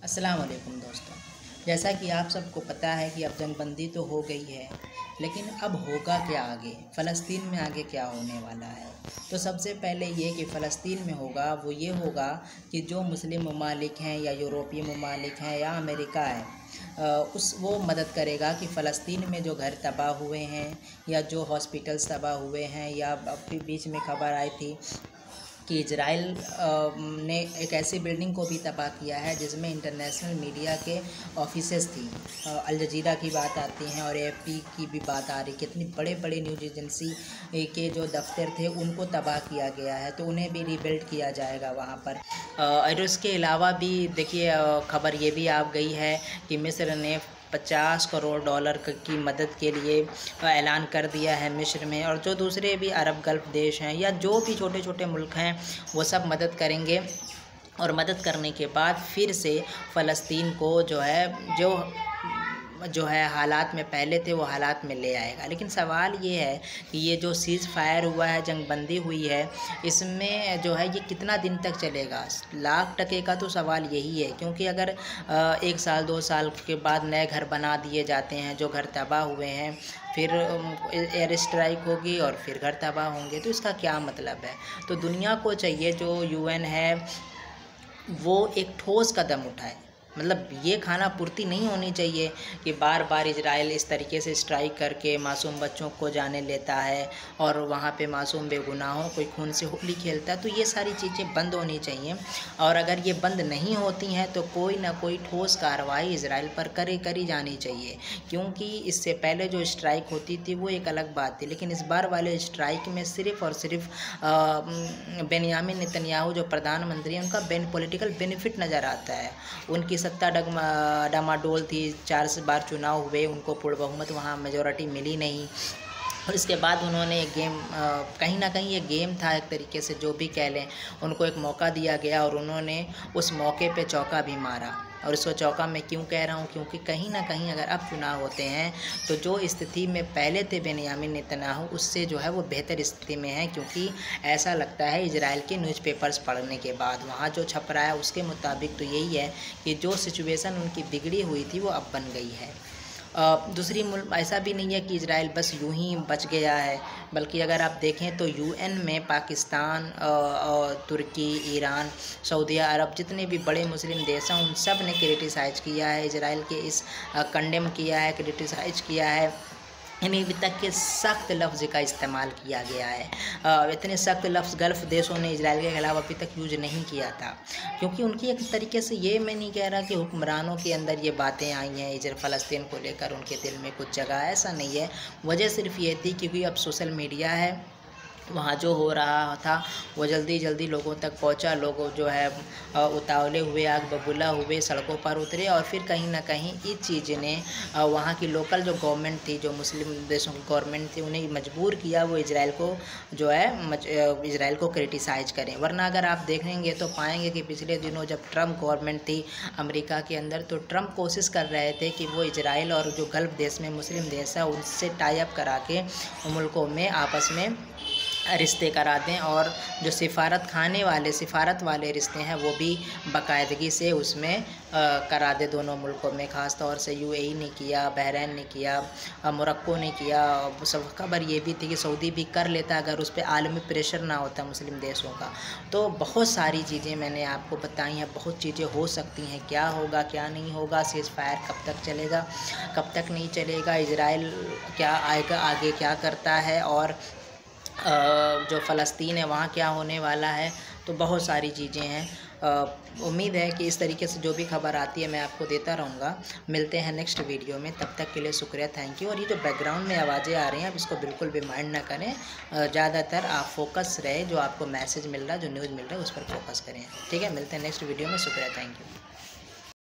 अस्सलाम वालेकुम दोस्तों। जैसा कि आप सबको पता है कि अब जंगबंदी तो हो गई है, लेकिन अब होगा क्या आगे, फ़लस्तीन में आगे क्या होने वाला है। तो सबसे पहले ये कि फ़लस्तीन में होगा वो ये होगा कि जो मुस्लिम ममालिक हैं या यूरोपीय ममालिक हैं या अमेरिका है, वो मदद करेगा कि फ़लस्तीन में जो घर तबाह हुए हैं या जो हॉस्पिटल्स तबाह हुए हैं, या अभी बीच में खबर आई थी कि इजराइल ने एक ऐसी बिल्डिंग को भी तबाह किया है जिसमें इंटरनेशनल मीडिया के ऑफिसेस थी। अल जजीरा की बात आती हैं और एएफपी की भी बात आ रही, कितनी बड़े बड़े न्यूज़ एजेंसी के जो दफ्तर थे उनको तबाह किया गया है, तो उन्हें भी रीबिल्ड किया जाएगा वहाँ पर। और उसके अलावा भी देखिए, खबर ये भी आ गई है कि मिस्र ने 50 करोड़ डॉलर की मदद के लिए ऐलान कर दिया है मिस्र में, और जो दूसरे भी अरब गल्फ़ देश हैं या जो भी छोटे छोटे मुल्क हैं वो सब मदद करेंगे। और मदद करने के बाद फिर से फ़लस्तीन को जो है हालात में पहले थे वो हालात में ले आएगा। लेकिन सवाल ये है कि ये जो सीज़ फायर हुआ है, जंगबंदी हुई है, इसमें जो है ये कितना दिन तक चलेगा। लाख टके का तो सवाल यही है, क्योंकि अगर 1 साल 2 साल के बाद नए घर बना दिए जाते हैं, जो घर तबाह हुए हैं, फिर एयर स्ट्राइक होगी और फिर घर तबाह होंगे, तो इसका क्या मतलब है। तो दुनिया को चाहिए, जो यूएन है वो एक ठोस कदम उठाए। मतलब ये खाना पूर्ति नहीं होनी चाहिए कि बार बार इजराइल इस तरीके से स्ट्राइक करके मासूम बच्चों को जाने लेता है और वहाँ पे मासूम बेगुनाहों कोई खून से होली खेलता है। तो ये सारी चीज़ें बंद होनी चाहिए, और अगर ये बंद नहीं होती हैं तो कोई ना कोई ठोस कार्रवाई इजराइल पर करी जानी चाहिए। क्योंकि इससे पहले जो स्ट्राइक होती थी वो एक अलग बात थी, लेकिन इस बार वाले स्ट्राइक में सिर्फ़ और सिर्फ बेंयामिन नेतन्याहू जो प्रधानमंत्री हैं उनका पॉलिटिकल बेनिफिट नज़र आता है। उनकी सत्ता डामाडोल थी, 4 बार चुनाव हुए, उनको पूर्ण बहुमत वहाँ मेजॉरिटी मिली नहीं, और इसके बाद उन्होंने एक गेम, कहीं ना कहीं ये गेम था एक तरीके से, जो भी कह लें, उनको एक मौका दिया गया और उन्होंने उस मौके पे चौका भी मारा। और इसको चौका मैं क्यों कह रहा हूँ, क्योंकि कहीं ना कहीं अगर अब चुनाव होते हैं तो जो स्थिति में पहले थे बेंयामिन नेतन्याहू, उससे जो है वो बेहतर स्थिति में है। क्योंकि ऐसा लगता है इजराइल के न्यूज़पेपर्स पढ़ने के बाद, वहाँ जो छप रहा है उसके मुताबिक तो यही है कि जो सिचुएशन उनकी बिगड़ी हुई थी वो अब बन गई है। दूसरी मुल्क ऐसा भी नहीं है कि इजराइल बस यूं ही बच गया है, बल्कि अगर आप देखें तो यूएन में पाकिस्तान, तुर्की, ईरान, सऊदी अरब, जितने भी बड़े मुस्लिम देश हैं उन सब ने क्रिटिसाइज़ किया है इजराइल के इस कंडेम किया है, क्रिटिसाइज़ किया है। यानी अभी तक के सख्त लफ्ज़ का इस्तेमाल किया गया है। इतने सख्त लफ्ज़ गल्फ़ देशों ने इजराइल के ख़िलाफ़ अभी तक यूज नहीं किया था, क्योंकि उनकी एक तरीके से, ये मैं नहीं कह रहा कि हुक्मरानों के अंदर ये बातें आई हैं फ़लस्तीन को लेकर उनके दिल में कुछ जगह, ऐसा नहीं है। वजह सिर्फ ये थी क्योंकि अब सोशल मीडिया है, वहाँ जो हो रहा था वो जल्दी लोगों तक पहुँचा। लोग जो है उतावले हुए, आग बबूला हुए, सड़कों पर उतरे, और फिर कहीं ना कहीं इस चीज़ ने वहाँ की लोकल जो गवर्नमेंट थी, जो मुस्लिम देशों की गवर्नमेंट थी, उन्हें मजबूर किया वो इजराइल को जो है इजराइल को क्रिटिसाइज़ करें। वरना अगर आप देखेंगे तो पाएंगे कि पिछले दिनों जब ट्रम्प गवर्नमेंट थी अमेरिका के अंदर, तो ट्रम्प कोशिश कर रहे थे कि वो इजराइल और जो गल्फ़ देश में मुस्लिम देश है उनसे टाई अप करा के मुल्कों में आपस में रिश्ते करा दें, और जो सिफारत वाले रिश्ते हैं वो भी बाकायदगी से उसमें करा दे दोनों मुल्कों में। ख़ास तौर से यूएई ने किया, बहरीन ने किया, मोरक्को ने किया। सब खबर ये भी थी कि सऊदी भी कर लेता अगर उस पर आलमी प्रेशर ना होता मुस्लिम देशों का। तो बहुत सारी चीज़ें मैंने आपको बताई हैं, बहुत चीज़ें हो सकती हैं, क्या होगा क्या नहीं होगा, सीज़ फायर कब तक चलेगा कब तक नहीं चलेगा, इजराइल क्या आएगा आगे क्या करता है, और जो फ़लस्तीन है वहाँ क्या होने वाला है। तो बहुत सारी चीज़ें हैं। उम्मीद है कि इस तरीके से जो भी खबर आती है मैं आपको देता रहूँगा। मिलते हैं नेक्स्ट वीडियो में, तब तक के लिए शुक्रिया, थैंक यू। और ये जो बैकग्राउंड में आवाज़ें आ रही हैं, अब इसको बिल्कुल भी माइंड ना करें। ज़्यादातर आप फोकस रहे, जो आपको मैसेज मिल रहा है, जो न्यूज़ मिल रहा है, उस पर फोकस करें। ठीक है, मिलते हैं नेक्स्ट वीडियो में, शुक्रिया, थैंक यू।